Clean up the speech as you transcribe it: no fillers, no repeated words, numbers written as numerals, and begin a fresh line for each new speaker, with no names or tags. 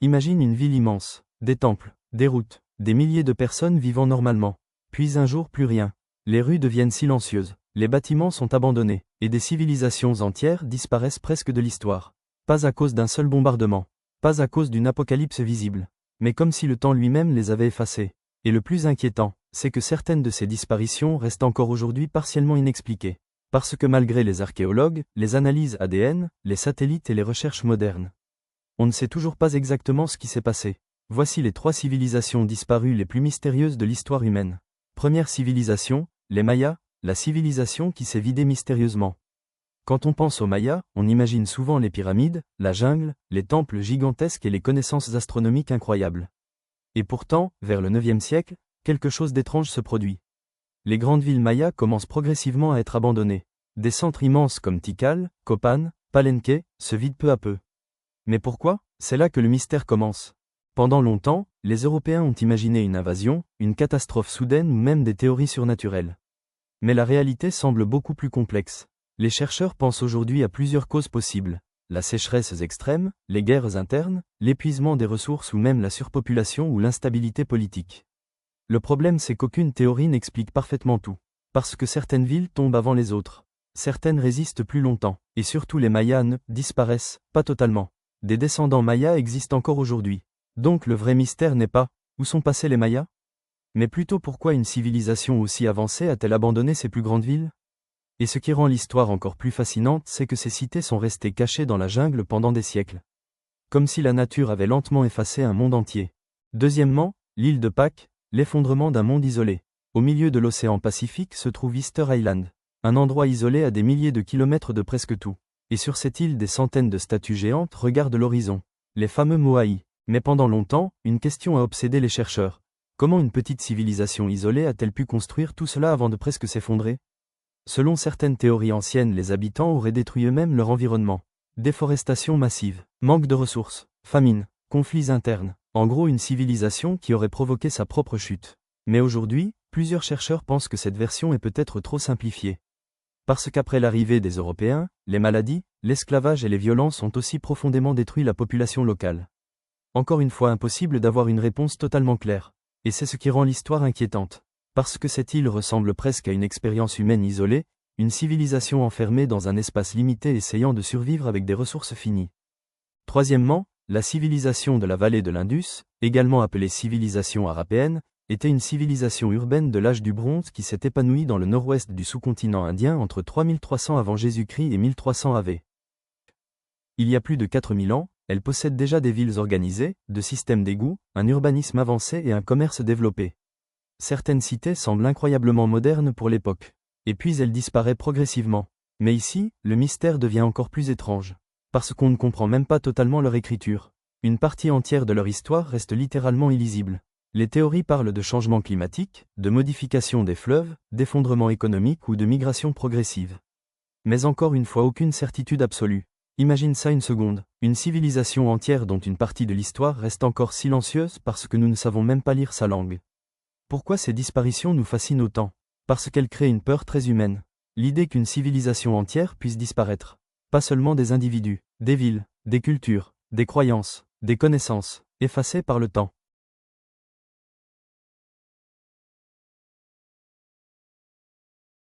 Imagine une ville immense, des temples, des routes, des milliers de personnes vivant normalement. Puis un jour plus rien. Les rues deviennent silencieuses, les bâtiments sont abandonnés, et des civilisations entières disparaissent presque de l'histoire. Pas à cause d'un seul bombardement, pas à cause d'une apocalypse visible, mais comme si le temps lui-même les avait effacés. Et le plus inquiétant, c'est que certaines de ces disparitions restent encore aujourd'hui partiellement inexpliquées. Parce que malgré les archéologues, les analyses ADN, les satellites et les recherches modernes, on ne sait toujours pas exactement ce qui s'est passé. Voici les 3 civilisations disparues les plus mystérieuses de l'histoire humaine. Première civilisation, les Mayas, la civilisation qui s'est vidée mystérieusement. Quand on pense aux Mayas, on imagine souvent les pyramides, la jungle, les temples gigantesques et les connaissances astronomiques incroyables. Et pourtant, vers le 9e siècle, quelque chose d'étrange se produit. Les grandes villes mayas commencent progressivement à être abandonnées. Des centres immenses comme Tikal, Copan, Palenque, se vident peu à peu. Mais pourquoi? C'est là que le mystère commence. Pendant longtemps, les Européens ont imaginé une invasion, une catastrophe soudaine ou même des théories surnaturelles. Mais la réalité semble beaucoup plus complexe. Les chercheurs pensent aujourd'hui à plusieurs causes possibles. La sécheresse extrême, les guerres internes, l'épuisement des ressources ou même la surpopulation ou l'instabilité politique. Le problème c'est qu'aucune théorie n'explique parfaitement tout. Parce que certaines villes tombent avant les autres. Certaines résistent plus longtemps, et surtout les Mayas disparaissent, pas totalement. Des descendants mayas existent encore aujourd'hui. Donc le vrai mystère n'est pas « où sont passés les Mayas ?» mais plutôt pourquoi une civilisation aussi avancée a-t-elle abandonné ses plus grandes villes? Et ce qui rend l'histoire encore plus fascinante, c'est que ces cités sont restées cachées dans la jungle pendant des siècles. Comme si la nature avait lentement effacé un monde entier. Deuxièmement, l'île de Pâques, l'effondrement d'un monde isolé. Au milieu de l'océan Pacifique se trouve Easter Island, un endroit isolé à des milliers de kilomètres de presque tout. Et sur cette île des centaines de statues géantes regardent l'horizon, les fameux Moai. Mais pendant longtemps, une question a obsédé les chercheurs. Comment une petite civilisation isolée a-t-elle pu construire tout cela avant de presque s'effondrer? Selon certaines théories anciennes, les habitants auraient détruit eux-mêmes leur environnement. Déforestation massive, manque de ressources, famine, conflits internes. En gros, une civilisation qui aurait provoqué sa propre chute. Mais aujourd'hui, plusieurs chercheurs pensent que cette version est peut-être trop simplifiée. Parce qu'après l'arrivée des Européens, les maladies, l'esclavage et les violences ont aussi profondément détruit la population locale. Encore une fois, impossible d'avoir une réponse totalement claire. Et c'est ce qui rend l'histoire inquiétante. Parce que cette île ressemble presque à une expérience humaine isolée, une civilisation enfermée dans un espace limité essayant de survivre avec des ressources finies. Troisièmement, la civilisation de la vallée de l'Indus, également appelée civilisation harapéenne, était une civilisation urbaine de l'âge du bronze qui s'est épanouie dans le nord-ouest du sous-continent indien entre 3300 avant Jésus-Christ et 1300 av. Il y a plus de 4000 ans, elle possède déjà des villes organisées, de systèmes d'égouts, un urbanisme avancé et un commerce développé. Certaines cités semblent incroyablement modernes pour l'époque. Et puis elle disparaît progressivement. Mais ici, le mystère devient encore plus étrange. Parce qu'on ne comprend même pas totalement leur écriture. Une partie entière de leur histoire reste littéralement illisible. Les théories parlent de changement climatique, de modification des fleuves, d'effondrement économique ou de migration progressive. Mais encore une fois, aucune certitude absolue. Imagine ça une seconde, une civilisation entière dont une partie de l'histoire reste encore silencieuse parce que nous ne savons même pas lire sa langue. Pourquoi ces disparitions nous fascinent autant? Parce qu'elles créent une peur très humaine. L'idée qu'une civilisation entière puisse disparaître. Pas seulement des individus, des villes, des cultures, des croyances, des connaissances, effacées par le temps.